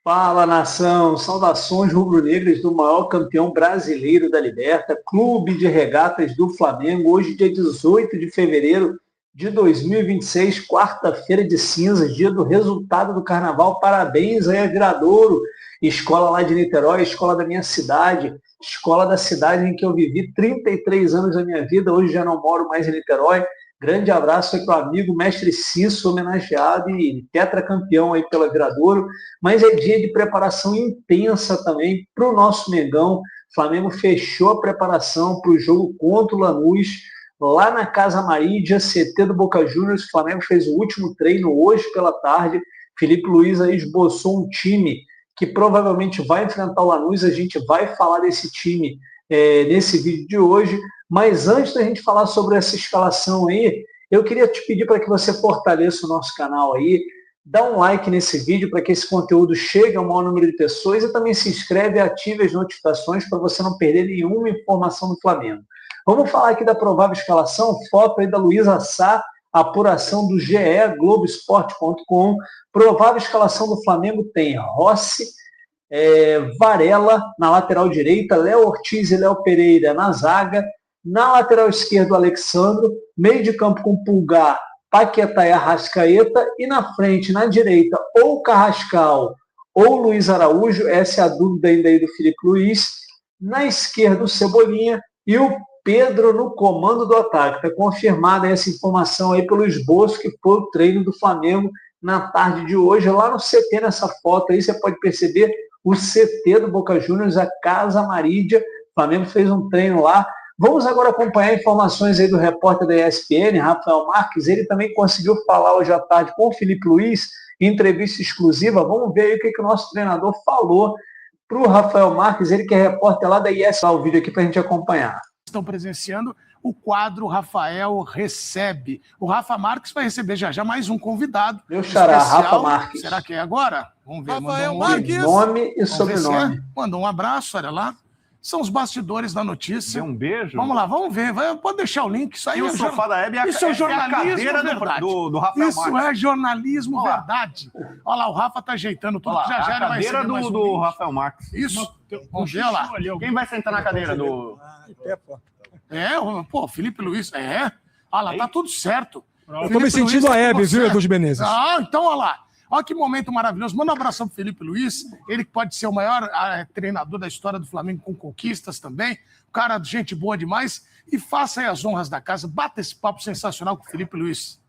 Fala, nação! Saudações rubro-negras do maior campeão brasileiro da Liberta, Clube de Regatas do Flamengo. Hoje, dia 18 de fevereiro de 2026, quarta-feira de cinzas, dia do resultado do Carnaval. Parabéns aí a Viradouro, escola lá de Niterói, escola da minha cidade, escola da cidade em que eu vivi 33 anos da minha vida. Hoje já não moro mais em Niterói. Grande abraço aí para o amigo mestre Cício, homenageado e tetracampeão aí pela Viradouro. Mas é dia de preparação intensa também para o nosso Mengão. O Flamengo fechou a preparação para o jogo contra o Lanús, lá na Casa Marídia, CT do Boca Juniors. O Flamengo fez o último treino hoje pela tarde. Felipe Luiz aí esboçou um time que provavelmente vai enfrentar o Lanús. A gente vai falar desse time nesse vídeo de hoje. Mas antes da gente falar sobre essa escalação aí, eu queria te pedir para que você fortaleça o nosso canal aí, dá um like nesse vídeo para que esse conteúdo chegue ao maior número de pessoas e também se inscreve e ative as notificações para você não perder nenhuma informação do Flamengo. Vamos falar aqui da provável escalação, foto aí da Luísa Sá, apuração do GE, Globoesporte.com. Provável escalação do Flamengo tem Rossi, Varela na lateral direita, Léo Ortiz e Léo Pereira na zaga, na lateral esquerda, Alexandro, meio de campo com Pulgar, Paquetá e Arrascaeta, e na frente, na direita, ou Carrascal ou Luiz Araújo, essa é a dúvida ainda aí do Felipe Luiz, na esquerda o Cebolinha e o Pedro no comando do ataque. Está confirmada essa informação aí pelo esboço que foi o treino do Flamengo na tarde de hoje, lá no CT, nessa foto aí, você pode perceber o CT do Boca Juniors, a Casa Marídia. O Flamengo fez um treino lá. Vamos agora acompanhar informações aí do repórter da ESPN, Rafael Marques. Ele também conseguiu falar hoje à tarde com o Felipe Luiz, em entrevista exclusiva. Vamos ver aí o que o nosso treinador falou para o Rafael Marques, ele que é repórter lá da ESPN. O vídeo aqui para a gente acompanhar. Estão presenciando o quadro Rafael Recebe. O Rafa Marques vai receber já mais um convidado. Meu xará, Rafa Marques. Será que é agora? Vamos ver. Rafael Marques. Nome e sobrenome. Mandou um abraço, olha lá. São os bastidores da notícia. Deu um beijo? Vamos lá, vamos ver. Pode deixar o link. Isso aí o sofá da Hebe isso é jornalismo verdade. Do Rafael Isso Marques. é jornalismo verdade. Olha lá, o Rafa tá ajeitando tudo. Olha lá, já a cadeira do Rafael Marques. Isso. Vamos ver lá. Quem vai sentar na cadeira do... Felipe Luiz. Olha lá, tá tudo certo. Eu tô me sentindo a Hebe, viu, Edu Menezes? Então, olha lá. Olha que momento maravilhoso. Manda um abração pro Felipe Luiz. Ele que pode ser o maior treinador da história do Flamengo, com conquistas também. O cara, gente boa demais. E faça aí as honras da casa. Bata esse papo sensacional com o Felipe Luiz.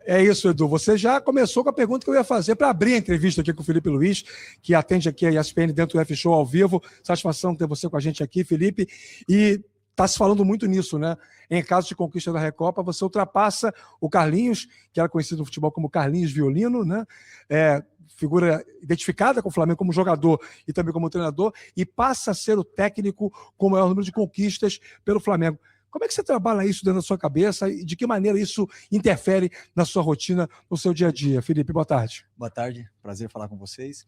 É isso, Edu. Você já começou com a pergunta que eu ia fazer para abrir a entrevista aqui com o Felipe Luiz, que atende aqui a ESPN dentro do F-Show ao vivo. Satisfação ter você com a gente aqui, Felipe. E está se falando muito nisso, né? Em caso de conquista da Recopa, você ultrapassa o Carlinhos, que era conhecido no futebol como Carlinhos Violino, né? Figura identificada com o Flamengo como jogador e também como treinador, e passa a ser o técnico com o maior número de conquistas pelo Flamengo. Como é que você trabalha isso dentro da sua cabeça e de que maneira isso interfere na sua rotina, no seu dia a dia? Felipe, boa tarde. Boa tarde, prazer falar com vocês.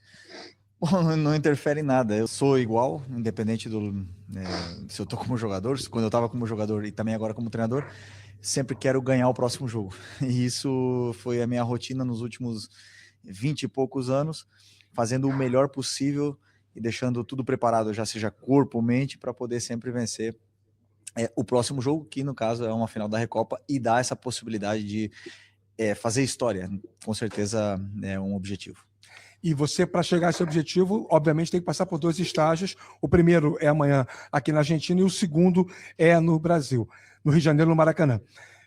Bom, não interfere em nada, eu sou igual, independente se eu tô como jogador, quando eu estava como jogador e também agora como treinador, sempre quero ganhar o próximo jogo. E isso foi a minha rotina nos últimos 20 e poucos anos, fazendo o melhor possível e deixando tudo preparado, já seja corpo, mente, para poder sempre vencer o próximo jogo, que no caso é uma final da Recopa, e dá essa possibilidade de fazer história. Com certeza é um objetivo. E você, para chegar a esse objetivo, obviamente tem que passar por 2 estágios. O primeiro é amanhã aqui na Argentina e o segundo é no Brasil, no Rio de Janeiro, no Maracanã.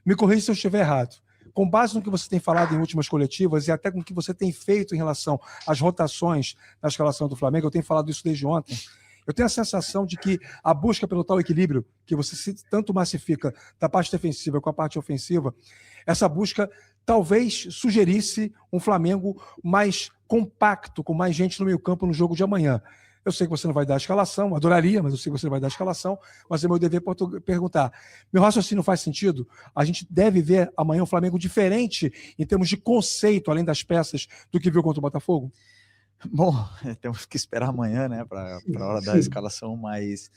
Me corrija se eu estiver errado. Com base no que você tem falado em últimas coletivas e até com o que você tem feito em relação às rotações na escalação do Flamengo, eu tenho falado isso desde ontem, eu tenho a sensação de que a busca pelo tal equilíbrio, que você tanto massifica da parte defensiva com a parte ofensiva, essa busca talvez sugerisse um Flamengo mais compacto, com mais gente no meio-campo no jogo de amanhã. Eu sei que você não vai dar a escalação, adoraria, mas eu sei que você não vai dar a escalação, mas é meu dever perguntar. Meu raciocínio faz sentido? A gente deve ver amanhã um Flamengo diferente em termos de conceito, além das peças, do que viu contra o Botafogo? Bom, temos que esperar amanhã, né, para a hora da escalação, mas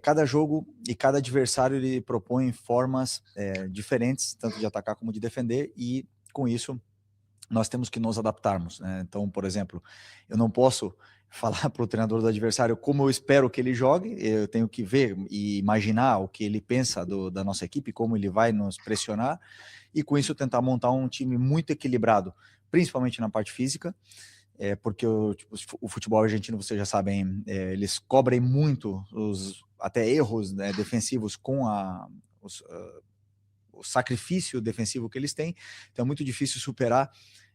cada jogo e cada adversário ele propõe formas diferentes, tanto de atacar como de defender, e com isso nós temos que nos adaptarmos, né? Então, por exemplo, eu não posso falar para o treinador do adversário como eu espero que ele jogue, eu tenho que ver e imaginar o que ele pensa da nossa equipe, como ele vai nos pressionar, e com isso tentar montar um time muito equilibrado, principalmente na parte física, porque o futebol argentino, vocês já sabem, eles cobrem muito até erros, né, defensivos com o sacrifício defensivo que eles têm, então é muito difícil superar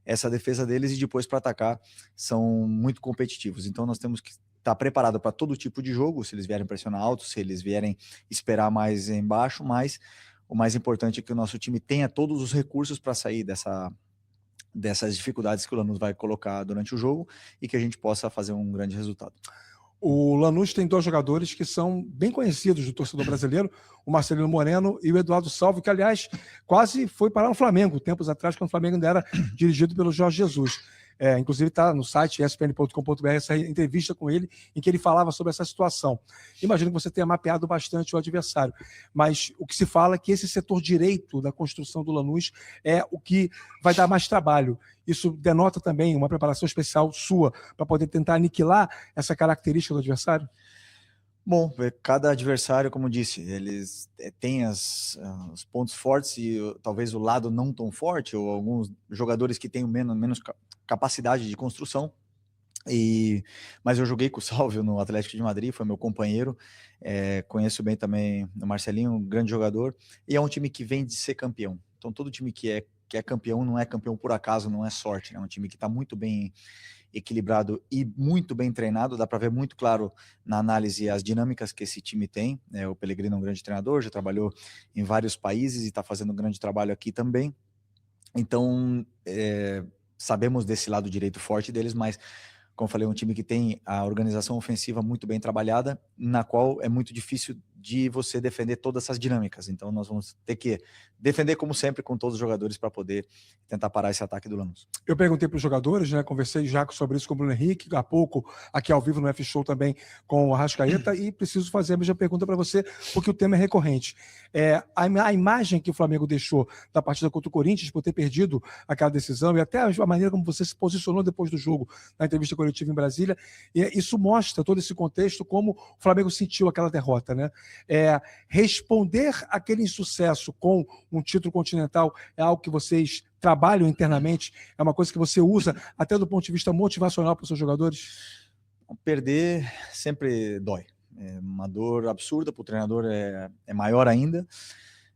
essa defesa deles, e depois para atacar são muito competitivos. Então nós temos que estar preparado para todo tipo de jogo, se eles vierem pressionar alto, se eles vierem esperar mais embaixo, mas o mais importante é que o nosso time tenha todos os recursos para sair dessas dificuldades que o Lanús vai colocar durante o jogo, e que a gente possa fazer um grande resultado. O Lanús tem 2 jogadores que são bem conhecidos do torcedor brasileiro, o Marcelino Moreno e o Eduardo Salvo, que, aliás, quase foi parar no Flamengo, tempos atrás, quando o Flamengo ainda era dirigido pelo Jorge Jesus. Inclusive está no site espn.com.br essa entrevista com ele, em que ele falava sobre essa situação. Imagino que você tenha mapeado bastante o adversário, mas o que se fala é que esse setor direito da construção do Lanús é o que vai dar mais trabalho. Isso denota também uma preparação especial sua para poder tentar aniquilar essa característica do adversário? Bom, cada adversário, como disse, eles têm os pontos fortes e talvez o lado não tão forte, ou alguns jogadores que têm menos capacidade de construção. Mas eu joguei com o Salvio no Atlético de Madrid, foi meu companheiro, conheço bem também o Marcelinho, um grande jogador, e é um time que vem de ser campeão. Então todo time que é campeão não é campeão por acaso, não é sorte, né? É um time que está muito bem equilibrado e muito bem treinado, dá para ver muito claro na análise as dinâmicas que esse time tem. O Pellegrino é um grande treinador, já trabalhou em vários países e está fazendo um grande trabalho aqui também. Então, sabemos desse lado direito forte deles, mas, como eu falei, é um time que tem a organização ofensiva muito bem trabalhada, na qual é muito difícil de você defender todas essas dinâmicas. Então nós vamos ter que defender, como sempre, com todos os jogadores para poder tentar parar esse ataque do Lanús. Eu perguntei para os jogadores, né? Conversei já sobre isso com o Bruno Henrique, há pouco, aqui ao vivo no F-Show também com o Arrascaeta, e preciso fazer a mesma pergunta para você, porque o tema é recorrente. A imagem que o Flamengo deixou da partida contra o Corinthians, por ter perdido aquela decisão, e até a maneira como você se posicionou depois do jogo, na entrevista coletiva em Brasília, isso mostra todo esse contexto, como o Flamengo sentiu aquela derrota, né? Responder aquele insucesso com um título continental é algo que vocês trabalham internamente, é uma coisa que você usa até do ponto de vista motivacional para os seus jogadores? Perder sempre dói, é uma dor absurda, para o treinador é maior ainda,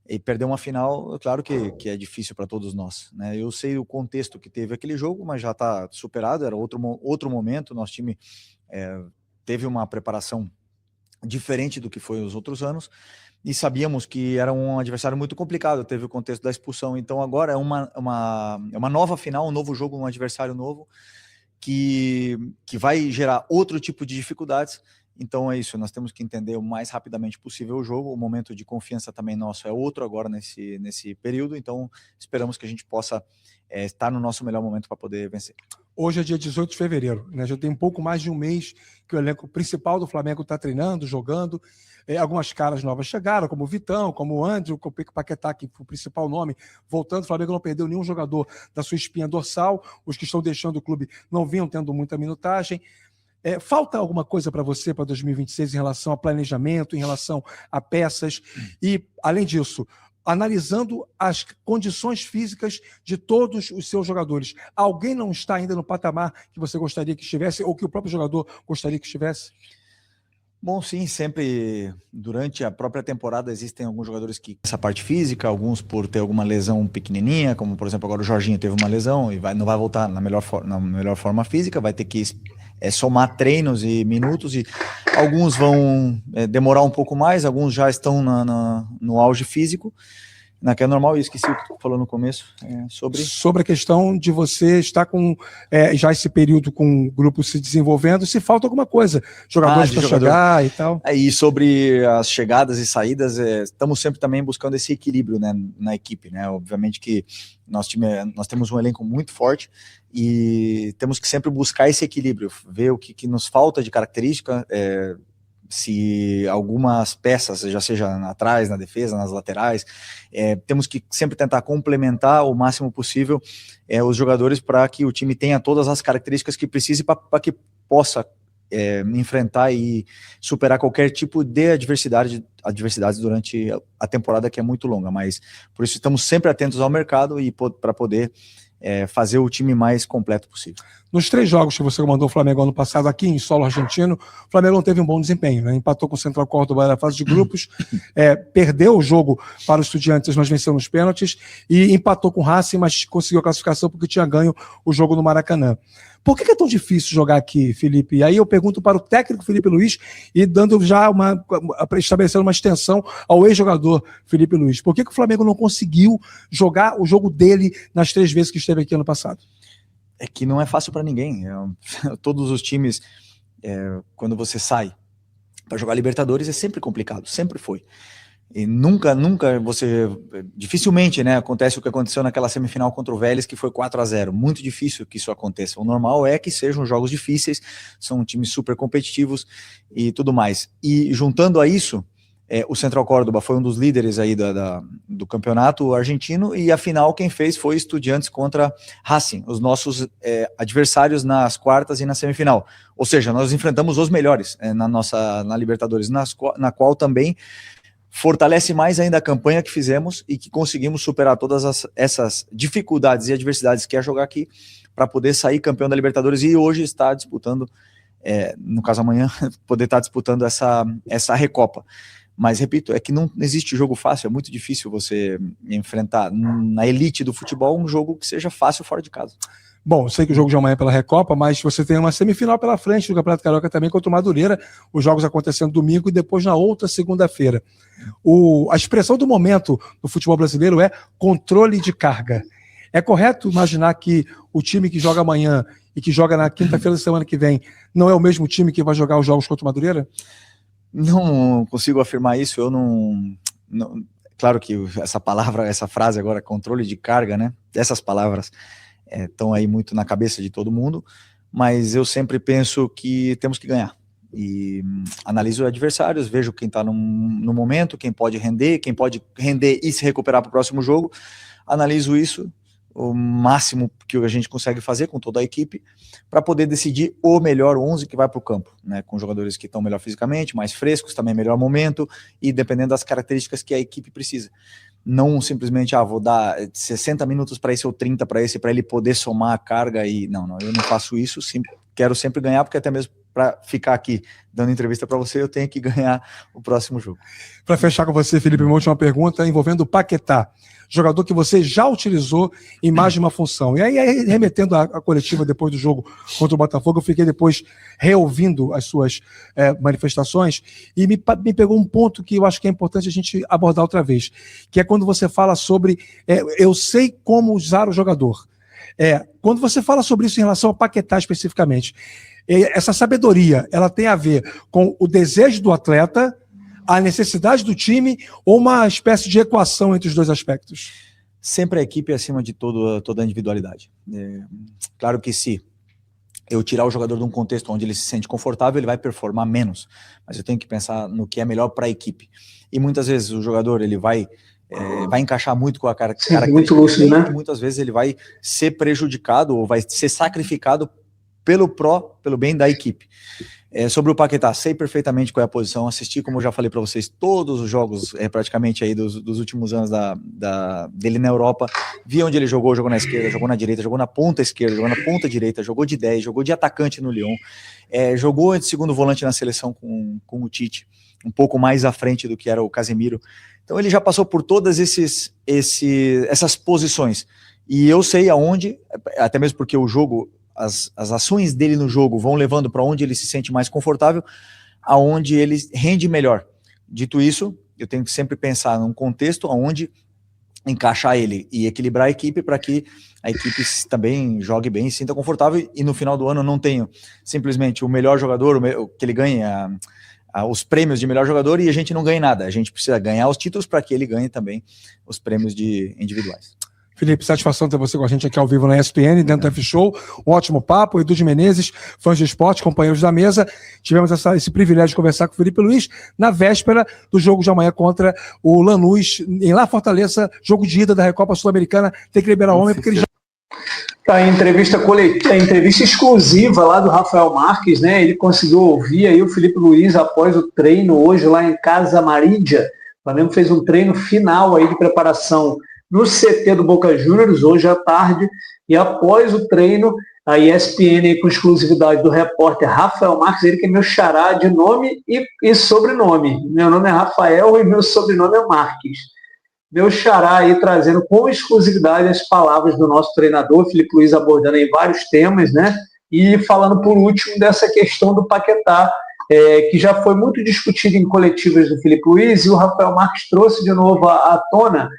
e perder uma final, claro que é difícil para todos nós, né? Eu sei o contexto que teve aquele jogo, mas já está superado, era outro momento, nosso time teve uma preparação diferente do que foi os outros anos, e sabíamos que era um adversário muito complicado, teve o contexto da expulsão, então agora é uma nova final, um novo jogo, um adversário novo, que vai gerar outro tipo de dificuldades. Então é isso, nós temos que entender o mais rapidamente possível o jogo, o momento de confiança também nosso é outro agora nesse período, então esperamos que a gente possa estar no nosso melhor momento para poder vencer. Hoje é dia 18 de fevereiro, né? Já tem um pouco mais de um mês que o elenco principal do Flamengo está treinando, jogando. Algumas caras novas chegaram, como o Vitão, como o André, o Paquetá, que foi o principal nome, voltando. O Flamengo não perdeu nenhum jogador da sua espinha dorsal. Os que estão deixando o clube não vinham tendo muita minutagem. Falta alguma coisa para você para 2026 em relação a planejamento, em relação a peças? E, além disso, analisando as condições físicas de todos os seus jogadores, alguém não está ainda no patamar que você gostaria que estivesse ou que o próprio jogador gostaria que estivesse? Bom, sim, sempre durante a própria temporada existem alguns jogadores que essa parte física, alguns por ter alguma lesão pequenininha, como por exemplo agora o Jorginho teve uma lesão e não vai voltar na melhor forma física, vai ter que somar treinos e minutos, e alguns vão demorar um pouco mais, alguns já estão no auge físico, que é normal. E esqueci o que tu falou no começo, sobre a questão de você estar com já esse período com o grupo se desenvolvendo, se falta alguma coisa, jogadores para chegar e tal. E sobre as chegadas e saídas, estamos sempre também buscando esse equilíbrio, né, na equipe, né? Obviamente que nós temos um elenco muito forte e temos que sempre buscar esse equilíbrio, ver o que nos falta de característica, se algumas peças, já seja atrás, na defesa, nas laterais, temos que sempre tentar complementar o máximo possível os jogadores para que o time tenha todas as características que precise para que possa enfrentar e superar qualquer tipo de adversidades durante a temporada, que é muito longa, mas por isso estamos sempre atentos ao mercado e para poder fazer o time mais completo possível. Nos 3 jogos que você comandou o Flamengo ano passado aqui em solo argentino, o Flamengo não teve um bom desempenho, né? Empatou com o Central Córdoba na fase de grupos, perdeu o jogo para os Estudiantes, mas venceu nos pênaltis, e empatou com o Racing, mas conseguiu a classificação porque tinha ganho o jogo no Maracanã. Por que é tão difícil jogar aqui, Felipe? E aí eu pergunto para o técnico Felipe Luiz e dando já estabelecendo uma extensão ao ex-jogador Felipe Luiz. Por que o Flamengo não conseguiu jogar o jogo dele nas 3 vezes que esteve aqui ano passado? É que não é fácil para ninguém. Todos os times, quando você sai para jogar Libertadores, é sempre complicado, sempre foi. E nunca dificilmente, né, acontece o que aconteceu naquela semifinal contra o Vélez, que foi 4-0, muito difícil que isso aconteça. O normal é que sejam jogos difíceis, são times super competitivos e tudo mais. E juntando a isso, o Central Córdoba foi um dos líderes aí do campeonato argentino, e a final quem fez foi Estudiantes contra Racing, os nossos adversários nas quartas e na semifinal. Ou seja, nós enfrentamos os melhores na Libertadores, na qual também fortalece mais ainda a campanha que fizemos e que conseguimos superar todas essas dificuldades e adversidades que é jogar aqui para poder sair campeão da Libertadores e hoje estar disputando, no caso amanhã, poder estar disputando essa Recopa. Mas, repito, é que não existe jogo fácil, é muito difícil você enfrentar na elite do futebol um jogo que seja fácil fora de casa. Bom, eu sei que o jogo de amanhã é pela Recopa, mas você tem uma semifinal pela frente do Campeonato Carioca também contra o Madureira, os jogos acontecendo domingo e depois na outra segunda-feira. A expressão do momento no futebol brasileiro é controle de carga. É correto imaginar que o time que joga amanhã e que joga na quinta-feira da semana que vem não é o mesmo time que vai jogar os jogos contra o Madureira? Não consigo afirmar isso, eu não claro que essa frase agora, controle de carga, né? Essas palavras estão aí muito na cabeça de todo mundo, mas eu sempre penso que temos que ganhar. E analiso os adversários, vejo quem está no momento, quem pode render e se recuperar para o próximo jogo, analiso isso, o máximo que a gente consegue fazer com toda a equipe, para poder decidir o melhor 11 que vai para o campo, né, com jogadores que estão melhor fisicamente, mais frescos, também melhor momento, e dependendo das características que a equipe precisa. Não simplesmente, vou dar 60 minutos para esse ou 30 para esse, para ele poder somar a carga, e não, eu não faço isso, quero sempre ganhar, porque até mesmo para ficar aqui dando entrevista para você, eu tenho que ganhar o próximo jogo. Para fechar com você, Felipe, uma última pergunta envolvendo o Paquetá, jogador que você já utilizou em mais de uma função. E aí, remetendo à coletiva depois do jogo contra o Botafogo, eu fiquei depois reouvindo as suas manifestações e me pegou um ponto que eu acho que é importante a gente abordar outra vez, que é quando você fala sobre eu sei como usar o jogador. Quando você fala sobre isso em relação ao Paquetá especificamente, essa sabedoria, ela tem a ver com o desejo do atleta, a necessidade do time ou uma espécie de equação entre os dois aspectos? Sempre a equipe acima de toda a individualidade. Claro que se eu tirar o jogador de um contexto onde ele se sente confortável, ele vai performar menos, mas eu tenho que pensar no que é melhor para a equipe. E muitas vezes o jogador ele vai encaixar muito com a característica, muito lúcido, né? E muitas vezes ele vai ser prejudicado ou vai ser sacrificado pelo bem da equipe. Sobre o Paquetá, sei perfeitamente qual é a posição, assisti, como eu já falei para vocês, todos os jogos praticamente aí dos últimos anos dele na Europa, vi onde ele jogou na esquerda, jogou na direita, jogou na ponta esquerda, jogou na ponta direita, jogou de 10, jogou de atacante no Lyon, jogou de segundo volante na seleção com o Tite, um pouco mais à frente do que era o Casemiro. Então ele já passou por todas essas posições, e eu sei aonde, até mesmo porque o jogo, as ações dele no jogo vão levando para onde ele se sente mais confortável, aonde ele rende melhor. Dito isso, eu tenho que sempre pensar num contexto onde encaixar ele e equilibrar a equipe para que a equipe também jogue bem e se sinta confortável, e no final do ano eu não tenho simplesmente o melhor jogador, que ele ganhe os prêmios de melhor jogador e a gente não ganhe nada. A gente precisa ganhar os títulos para que ele ganhe também os prêmios individuais. Felipe, satisfação ter você com a gente aqui ao vivo na ESPN, dentro do F-Show. Um ótimo papo. Edu de Menezes, fãs de esporte, companheiros da mesa. Tivemos esse privilégio de conversar com o Felipe Luiz na véspera do jogo de amanhã contra o Lanús, em La Fortaleza, jogo de ida da Recopa Sul-Americana. Tem que liberar o homem, porque ele já... Tá, entrevista coletiva, entrevista exclusiva lá do Rafael Marques, né? Ele conseguiu ouvir aí o Felipe Luiz após o treino hoje lá em Casa Amarilla. O Flamengo fez um treino final aí de preparação no CT do Boca Juniors, hoje à tarde, e após o treino, a ESPN aí, com exclusividade do repórter Rafael Marques, ele que é meu xará de nome e sobrenome. Meu nome é Rafael e meu sobrenome é Marques. Meu xará aí trazendo com exclusividade as palavras do nosso treinador, Felipe Luiz, abordando aí vários temas, né? E falando por último dessa questão do Paquetá, que já foi muito discutido em coletivas do Felipe Luiz, e o Rafael Marques trouxe de novo à tona,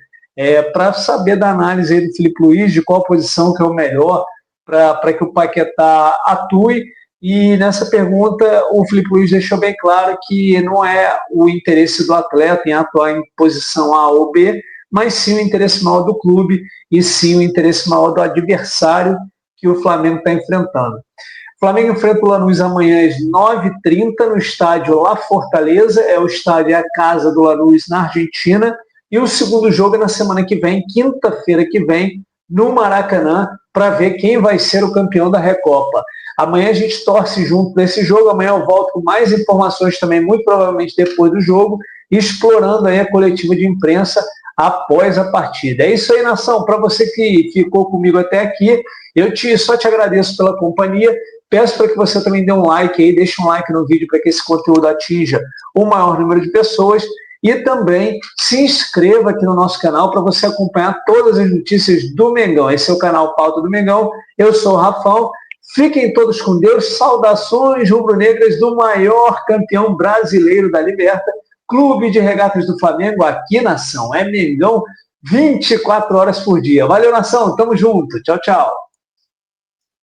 para saber da análise aí do Felipe Luiz, de qual posição que é o melhor para que o Paquetá atue. E nessa pergunta o Felipe Luiz deixou bem claro que não é o interesse do atleta em atuar em posição A ou B, mas sim o interesse maior do clube e sim o interesse maior do adversário que o Flamengo está enfrentando. O Flamengo enfrenta o Lanús amanhã às 9h30 no estádio La Fortaleza, o estádio, a casa do Lanús na Argentina. E o segundo jogo é na semana que vem, quinta-feira que vem, no Maracanã, para ver quem vai ser o campeão da Recopa. Amanhã a gente torce junto desse jogo, amanhã eu volto com mais informações também, muito provavelmente depois do jogo, explorando aí a coletiva de imprensa após a partida. É isso aí, nação. Para você que ficou comigo até aqui, eu só te agradeço pela companhia. Peço para que você também dê um like aí, deixe um like no vídeo para que esse conteúdo atinja o maior número de pessoas. E também se inscreva aqui no nosso canal para você acompanhar todas as notícias do Mengão. Esse é o canal Pauta do Mengão. Eu sou o Rafão. Fiquem todos com Deus. Saudações rubro-negras do maior campeão brasileiro da Liberta, Clube de Regatas do Flamengo, aqui, nação. É Mengão 24 horas por dia. Valeu, nação. Tamo junto. Tchau, tchau.